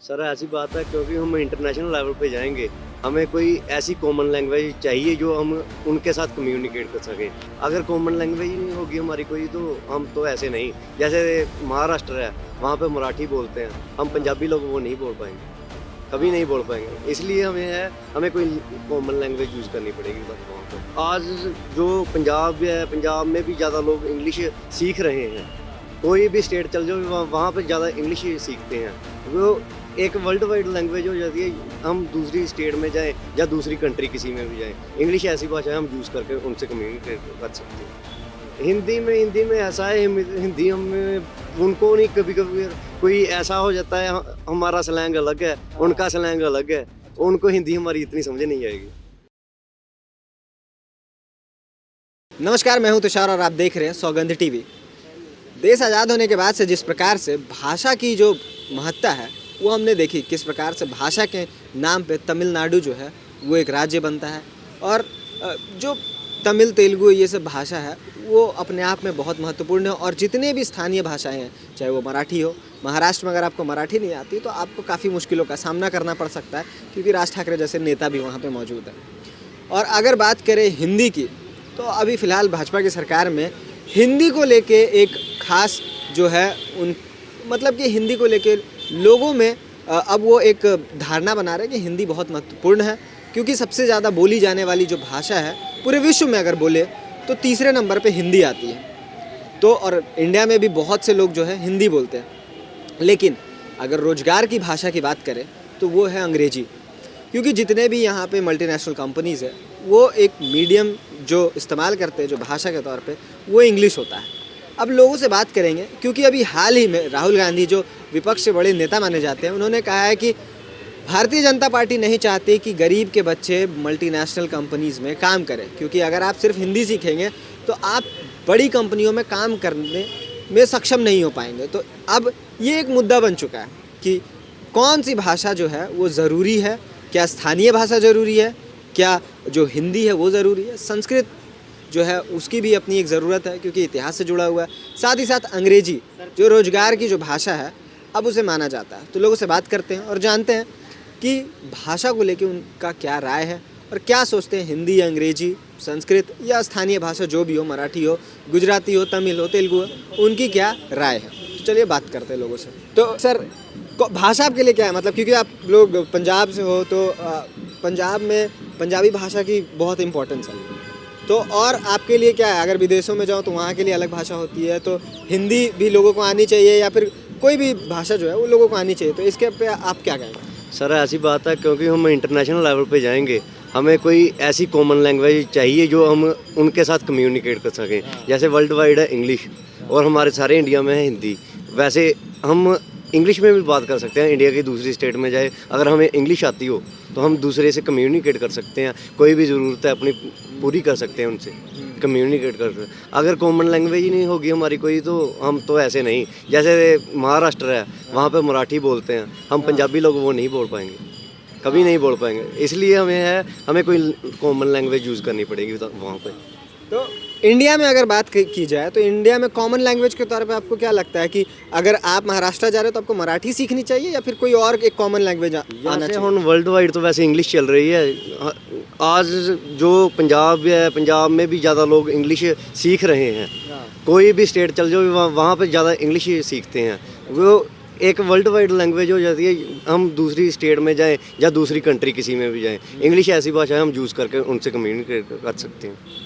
Sir ऐसी बात है क्योंकि हम इंटरनेशनल लेवल पे जाएंगे, हमें कोई ऐसी कॉमन लैंग्वेज चाहिए जो हम उनके साथ कम्युनिकेट कर सकें। अगर कॉमन लैंग्वेज ही नहीं होगी हमारी कोई तो हम तो ऐसे नहीं। जैसे महाराष्ट्र है, वहाँ पे मराठी बोलते हैं, हम पंजाबी लोग वो नहीं बोल पाएंगे, कभी नहीं बोल पाएंगे। इसलिए हमें कोई कॉमन लैंग्वेज यूज़ करनी पड़ेगी बस वहाँ पे। आज जो पंजाब है, पंजाब में भी ज़्यादा लोग इंग्लिश सीख रहे हैं। कोई भी स्टेट चल जाओ वहाँ पे ज़्यादा इंग्लिश ही सीखते हैं। वो एक वर्ल्ड वाइड लैंग्वेज हो जाती है। हम दूसरी स्टेट में जाएं या दूसरी कंट्री किसी में भी जाएं, इंग्लिश ऐसी भाषा है हम यूज़ करके उनसे कम्युनिकेट कर सकते हैं। हिंदी में ऐसा है, हिंदी हम उनको नहीं, कभी कभी कोई ऐसा हो जाता है हमारा स्लैंग अलग है, उनका स्लैंग अलग है, उनको हिंदी हमारी इतनी समझ नहीं आएगी। नमस्कार, मैं हूं तुषार और आप देख रहे हैं सौगंध टीवी। देश आज़ाद होने के बाद से जिस प्रकार से भाषा की जो महत्ता है वो हमने देखी, किस प्रकार से भाषा के नाम पे तमिलनाडु जो है वो एक राज्य बनता है और जो तमिल तेलुगु ये सब भाषा है वो अपने आप में बहुत महत्वपूर्ण है। और जितने भी स्थानीय भाषाएं हैं, चाहे वो मराठी हो, महाराष्ट्र में अगर आपको मराठी नहीं आती तो आपको काफ़ी मुश्किलों का सामना करना पड़ सकता है, क्योंकि राज ठाकरे जैसे नेता भी वहाँ पर मौजूद हैं। और अगर बात करें हिंदी की, तो अभी फ़िलहाल भाजपा की सरकार में हिंदी को लेके एक खास जो है उन मतलब कि हिंदी को लेके लोगों में अब वो एक धारणा बना रहे हैं कि हिंदी बहुत महत्वपूर्ण है, क्योंकि सबसे ज़्यादा बोली जाने वाली जो भाषा है पूरे विश्व में अगर बोले तो तीसरे नंबर पे हिंदी आती है। तो और इंडिया में भी बहुत से लोग जो है हिंदी बोलते हैं, लेकिन अगर रोज़गार की भाषा की बात करें तो वो है अंग्रेजी, क्योंकि जितने भी यहाँ पे मल्टीनेशनल कंपनीज़ है वो एक मीडियम जो इस्तेमाल करते हैं जो भाषा के तौर पे वो इंग्लिश होता है। अब लोगों से बात करेंगे, क्योंकि अभी हाल ही में राहुल गांधी जो विपक्ष से बड़े नेता माने जाते हैं, उन्होंने कहा है कि भारतीय जनता पार्टी नहीं चाहती कि गरीब के बच्चे मल्टीनेशनल कंपनीज़ में काम करें, क्योंकि अगर आप सिर्फ हिंदी सीखेंगे तो आप बड़ी कंपनियों में काम करने में सक्षम नहीं हो पाएंगे। तो अब ये एक मुद्दा बन चुका है कि कौन सी भाषा जो है वो ज़रूरी है, क्या स्थानीय भाषा ज़रूरी है, क्या जो हिंदी है वो ज़रूरी है, संस्कृत जो है उसकी भी अपनी एक ज़रूरत है क्योंकि इतिहास से जुड़ा हुआ है, साथ ही साथ अंग्रेजी जो रोज़गार की जो भाषा है अब उसे माना जाता है। तो लोगों से बात करते हैं और जानते हैं कि भाषा को लेके उनका क्या राय है और क्या सोचते हैं, हिंदी, अंग्रेजी, संस्कृत या स्थानीय भाषा जो भी हो, मराठी हो, गुजराती हो, तमिल हो, तेलुगु हो, उनकी क्या राय है। तो चलिए बात करते हैं लोगों से। तो सर, भाषा आपके लिए क्या है, मतलब क्योंकि आप लोग पंजाब से हो तो पंजाब में पंजाबी भाषा की बहुत इम्पोर्टेंस है, तो और आपके लिए क्या है, अगर विदेशों में जाओ तो वहाँ के लिए अलग भाषा होती है, तो हिंदी भी लोगों को आनी चाहिए या फिर कोई भी भाषा जो है वो लोगों को आनी चाहिए, तो इसके पे आप क्या कहेंगे? सर ऐसी बात है क्योंकि हम इंटरनेशनल लेवल पे जाएंगे, हमें कोई ऐसी कॉमन लैंग्वेज चाहिए जो हम उनके साथ कम्युनिकेट कर सकें। जैसे वर्ल्ड वाइड है इंग्लिश और हमारे सारे इंडिया में है हिंदी। वैसे हम इंग्लिश में भी बात कर सकते हैं, इंडिया की दूसरी स्टेट में जाए अगर हमें इंग्लिश आती हो तो हम दूसरे से कम्युनिकेट कर सकते हैं, कोई भी ज़रूरत है अपनी पूरी कर सकते हैं, उनसे कम्युनिकेट कर सकते हैं। अगर कॉमन लैंग्वेज ही नहीं होगी हमारी कोई तो हम तो ऐसे नहीं। जैसे महाराष्ट्र है, वहाँ पे मराठी बोलते हैं, हम पंजाबी लोग वो नहीं बोल पाएंगे, कभी नहीं बोल पाएंगे। इसलिए हमें कोई कॉमन लैंग्वेज यूज़ करनी पड़ेगी वहाँ पे। तो इंडिया में अगर बात की जाए तो इंडिया में कॉमन लैंग्वेज के तौर पे आपको क्या लगता है कि अगर आप महाराष्ट्र जा रहे हो तो आपको मराठी सीखनी चाहिए या फिर कोई और एक कॉमन लैंग्वेज आना चाहिए? हम वर्ल्ड वाइड तो वैसे इंग्लिश चल रही है। आज जो पंजाब है, पंजाब में भी ज़्यादा लोग इंग्लिश सीख रहे हैं। कोई भी स्टेट चल जाओ वहाँ पे ज़्यादा इंग्लिश सीखते हैं। वो एक वर्ल्ड वाइड लैंग्वेज हो जाती है। हम दूसरी स्टेट में जाएं या दूसरी कंट्री किसी में भी जाएं, इंग्लिश ऐसी भाषा है हम यूज़ करके उनसे कम्युनिकेट कर सकते हैं।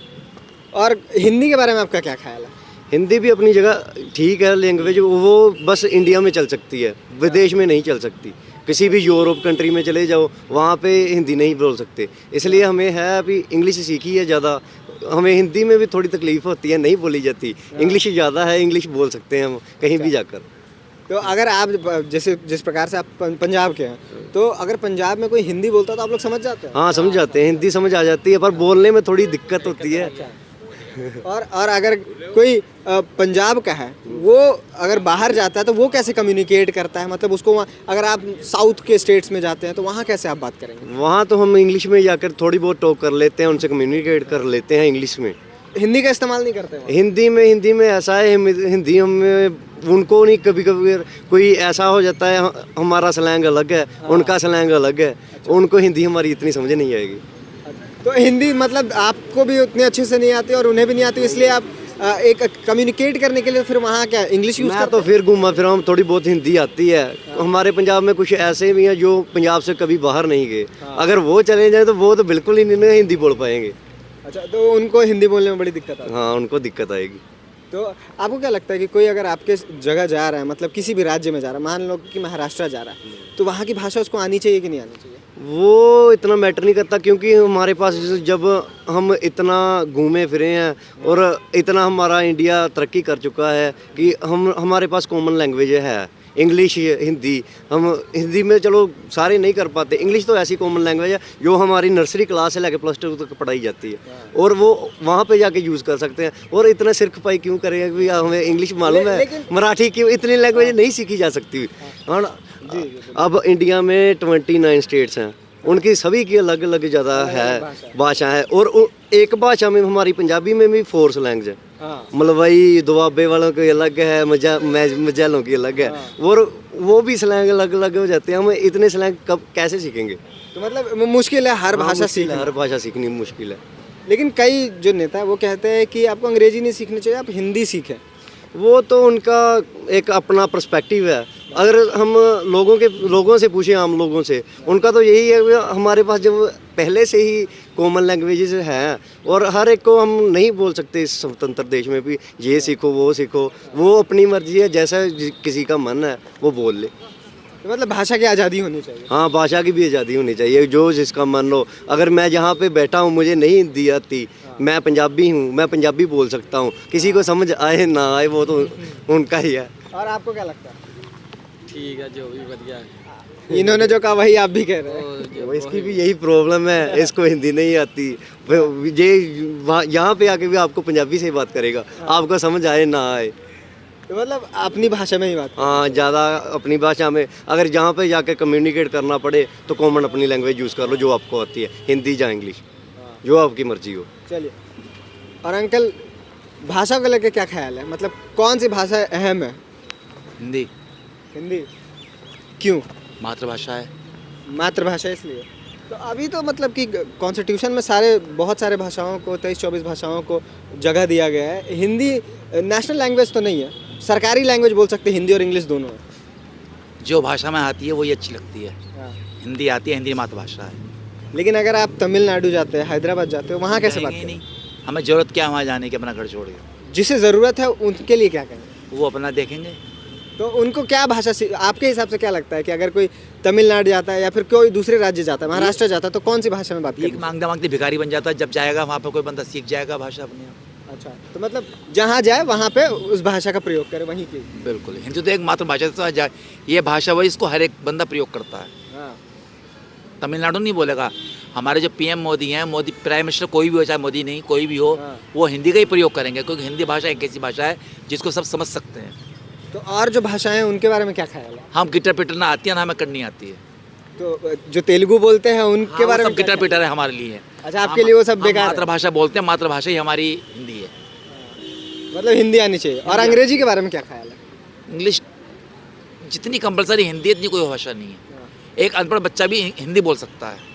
और हिंदी के बारे में आपका क्या ख्याल है? हिंदी भी अपनी जगह ठीक है लैंग्वेज, वो बस इंडिया में चल सकती है, विदेश में नहीं चल सकती। किसी भी यूरोप कंट्री में चले जाओ वहाँ पे हिंदी नहीं बोल सकते। इसलिए हमें है अभी इंग्लिश सीखी है ज़्यादा, हमें हिंदी में भी थोड़ी तकलीफ होती है, नहीं बोली जाती। इंग्लिश ज़्यादा है, इंग्लिश बोल सकते हैं हम कहीं भी जाकर। तो अगर आप जैसे जिस प्रकार से आप पंजाब के हैं, तो अगर पंजाब में कोई हिंदी बोलता तो आप लोग समझ जाते हैं? हाँ समझ जाते हैं, हिंदी समझ आ जाती है, पर बोलने में थोड़ी दिक्कत होती है। और अगर कोई पंजाब का है वो अगर बाहर जाता है तो वो कैसे कम्युनिकेट करता है, मतलब उसको अगर आप साउथ के स्टेट्स में जाते हैं तो वहाँ कैसे आप बात करेंगे? वहाँ तो हम इंग्लिश में जाकर थोड़ी बहुत टॉक कर लेते हैं, उनसे कम्युनिकेट कर लेते हैं इंग्लिश में। हिंदी का इस्तेमाल नहीं करते हैं? हिंदी में ऐसा है, हिंदी हम उनको नहीं, कभी कभी कोई ऐसा हो जाता है हमारा स्लैंग अलग है, उनका स्लैंग अलग है, उनको हिंदी हमारी इतनी समझ नहीं आएगी। तो हिंदी मतलब आपको भी उतने अच्छे से नहीं आती और उन्हें भी नहीं आती, इसलिए आप एक कम्युनिकेट करने के लिए फिर वहाँ क्या इंग्लिश यूज़ मैं करते तो फिर घूमा फिरा हूँ, थोड़ी बहुत हिंदी आती है। हमारे पंजाब में कुछ ऐसे भी हैं जो पंजाब से कभी बाहर नहीं गए, अगर वो चले जाएं तो वो तो बिल्कुल ही नहीं हिंदी बोल पाएंगे। अच्छा, तो उनको हिंदी बोलने में बड़ी दिक्कत आती है। हाँ, उनको दिक्कत आएगी। तो आपको क्या लगता है कि कोई अगर आपके जगह जा रहा है, मतलब किसी भी राज्य में जा रहा है, मान लो कि महाराष्ट्र जा रहा है, तो वहाँ की भाषा उसको आनी चाहिए कि नहीं आनी चाहिए? वो इतना मैटर नहीं करता, क्योंकि हमारे पास जब हम इतना घूमे फिरे हैं और इतना हमारा इंडिया तरक्की कर चुका है कि हमारे पास कॉमन लैंग्वेज है, इंग्लिश हिंदी। हम हिंदी में चलो सारे नहीं कर पाते, इंग्लिश तो ऐसी कॉमन लैंग्वेज है जो हमारी नर्सरी क्लास से लेकर +2 तक पढ़ाई जाती है, और वो वहाँ पे जाके यूज़ कर सकते हैं। और इतना सिर खपाई क्यों करेंगे कि हमें इंग्लिश मालूम है, मराठी क्यों, इतनी लैंग्वेज नहीं सीखी जा सकती। हाँ, अब इंडिया में 29 स्टेट्स हैं, उनकी सभी की अलग अलग ज़्यादा है भाषा है, और एक भाषा में हमारी पंजाबी में भी 4 स्लैंग्स है। मलवई दुआबे वालों की अलग है, मजालों की अलग है, और वो भी स्लैंग अलग अलग हो जाते हैं। हम इतने स्लैंग कब कैसे सीखेंगे? तो मतलब मुश्किल है हर भाषा सीखना। हर भाषा सीखनी मुश्किल है। लेकिन कई जो नेता है वो कहते हैं कि आपको अंग्रेजी नहीं सीखनी चाहिए, आप हिंदी सीखें। वो तो उनका एक अपना पर्सपेक्टिव है। अगर हम लोगों से पूछें, आम लोगों से, उनका तो यही है कि हमारे पास जब पहले से ही कॉमन लैंग्वेजेस हैं, और हर एक को हम नहीं बोल सकते इस स्वतंत्र देश में भी ये सीखो वो सीखो, वो अपनी मर्जी है, जैसा किसी का मन है वो बोल ले। तो मतलब भाषा की आज़ादी होनी चाहिए। हाँ, भाषा की भी आज़ादी होनी चाहिए, जो जिसका मन हो। अगर मैं जहाँ पे बैठा हूँ मुझे नहीं हिंदी आती, मैं पंजाबी हूँ, मैं पंजाबी बोल सकता हूँ, किसी को समझ आए ना आए वो तो उनका ही है। और आपको क्या लगता है? ठीक है, जो भी बढ़िया है। इन्होंने जो कहा वही आप भी कह रहे हैं। वो इसकी भी यही प्रॉब्लम है, इसको हिंदी नहीं आती, ये यहाँ पे आके भी आपको पंजाबी से ही बात करेगा, आपको समझ आए ना आए। तो मतलब अपनी भाषा में ही बात। हाँ, ज़्यादा अपनी भाषा में। अगर जहाँ पे जाके कम्युनिकेट करना पड़े तो कॉमन अपनी लैंग्वेज यूज़ कर लो जो आपको आती है, हिंदी या इंग्लिश, जो आपकी मर्जी हो। चलिए, और अंकल भाषा को लेकर क्या ख्याल है, मतलब कौन सी भाषा अहम है? हिंदी हिंदी क्यों? मातृभाषा है। मातृभाषा इसलिए। तो अभी तो मतलब कि कॉन्स्टिट्यूशन में बहुत सारे भाषाओं को 23-24 भाषाओं को जगह दिया गया है। हिंदी नेशनल लैंग्वेज तो नहीं है, सरकारी लैंग्वेज बोल सकते हैं, हिंदी और इंग्लिश दोनों है। जो भाषा में आती है वही अच्छी लगती है। हिंदी आती है, हिंदी मातृभाषा है। लेकिन अगर आप तमिलनाडु जाते हैं, हैदराबाद जाते हो, वहाँ कैसे बात जाएंगे करें? नहीं, हमें ज़रूरत क्या है वहाँ जाने की अपना घर छोड़ के? जिसे ज़रूरत है उनके लिए क्या करें? वो अपना देखेंगे। तो उनको क्या भाषा आपके हिसाब से क्या लगता है कि अगर कोई तमिलनाडु जाता है या फिर कोई दूसरे राज्य जाता है, महाराष्ट्र जाता है, तो कौन सी भाषा में बात भीख करें? मांगते मांगते भिखारी बन जाता है, जब जाएगा वहाँ पर कोई बंदा सीख जाएगा भाषा अपने आप। अच्छा, तो मतलब जहाँ जाए वहाँ पे उस भाषा का प्रयोग करे, वहीं की। बिल्कुल, हिंदी तो एक मातृभाषा से ये भाषा वही इसको हर एक बंदा प्रयोग करता है। हाँ। तमिलनाडु नहीं बोलेगा। हमारे जो पीएम मोदी हैं, मोदी प्राइम मिनिस्टर कोई भी हो, चाहे मोदी नहीं कोई भी हो, वो हिंदी का ही प्रयोग करेंगे, क्योंकि हिंदी भाषा एक ऐसी भाषा है जिसको सब समझ सकते हैं। तो और जो भाषाएं हैं उनके बारे में क्या ख्याल है? हम गिटार पिटर ना आती है ना हमें करनी आती है। तो जो तेलुगु बोलते हैं उनके बारे में सब गिटार पिटर है हमारे लिए। अच्छा, आपके लिए वो सब बेकार है? मातृभाषा बोलते हैं, मातृभाषा ही हमारी हिंदी है। मतलब हिंदी आनी चाहिए। और अंग्रेजी के बारे में क्या ख्याल है? इंग्लिश जितनी कंपलसरी हिंदी इतनी कोई भाषा नहीं है। एक अनपढ़ बच्चा भी हिंदी बोल सकता है।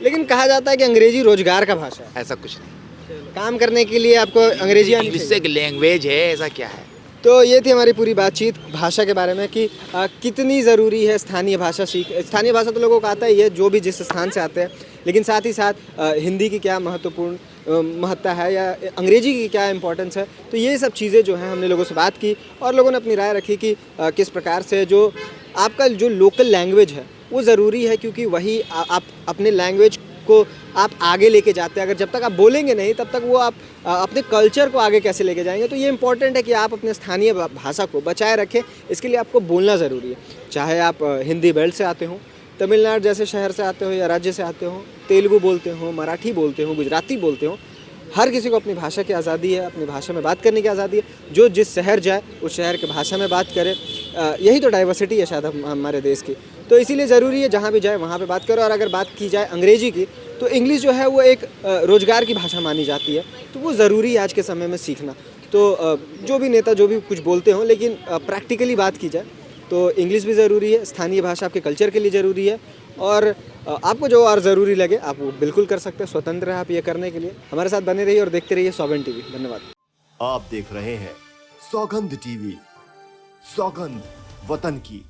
लेकिन कहा जाता है कि अंग्रेजी रोजगार का भाषा है, ऐसा कुछ नहीं। काम करने के लिए आपको अंग्रेजी आनी इंग्लिश चाहिए। एक लैंग्वेज है, ऐसा क्या है। तो ये थी हमारी पूरी बातचीत भाषा के बारे में कि कितनी ज़रूरी है स्थानीय भाषा स्थानीय भाषा तो लोगों को आता ही है जो भी जिस स्थान से आते हैं, लेकिन साथ ही साथ हिंदी की क्या महत्वपूर्ण महत्ता है या अंग्रेजी की क्या इंपॉर्टेंस है। तो ये सब चीज़ें जो हैं हमने लोगों से बात की और लोगों ने अपनी राय रखी कि किस प्रकार से जो आपका जो लोकल लैंग्वेज है वो ज़रूरी है, क्योंकि वही आप अपने लैंग्वेज को आप आगे लेके जाते हैं। अगर जब तक आप बोलेंगे नहीं तब तक वो आप अपने कल्चर को आगे कैसे लेके जाएंगे। तो ये इंपॉर्टेंट है कि आप अपने स्थानीय भाषा को बचाए रखें, इसके लिए आपको बोलना ज़रूरी है। चाहे आप हिंदी बेल्ट से आते हों, तमिलनाडु जैसे शहर से आते हो या राज्य से आते हो, तेलुगु बोलते हो, मराठी बोलते हो, गुजराती बोलते हो, हर किसी को अपनी भाषा की आज़ादी है, अपनी भाषा में बात करने की आज़ादी है। जो जिस शहर जाए उस शहर की भाषा में बात करे, यही तो डाइवर्सिटी है शायद हमारे देश की। तो इसीलिए ज़रूरी है जहाँ भी जाए वहाँ पे बात करो। और अगर बात की जाए अंग्रेजी की, तो इंग्लिश जो है वो एक रोज़गार की भाषा मानी जाती है, तो वो ज़रूरी है आज के समय में सीखना। तो जो भी नेता जो भी कुछ बोलते हों, लेकिन प्रैक्टिकली बात की जाए तो इंग्लिश भी ज़रूरी है, स्थानीय भाषा आपके कल्चर के लिए ज़रूरी है, और आपको जो और ज़रूरी लगे आप वो बिल्कुल कर सकते हैं, स्वतंत्र है आप ये करने के लिए। हमारे साथ बने रहिए और देखते रहिए सौगंध टीवी। धन्यवाद। आप देख रहे हैं सौगंध टीवी, सौगंध वतन की।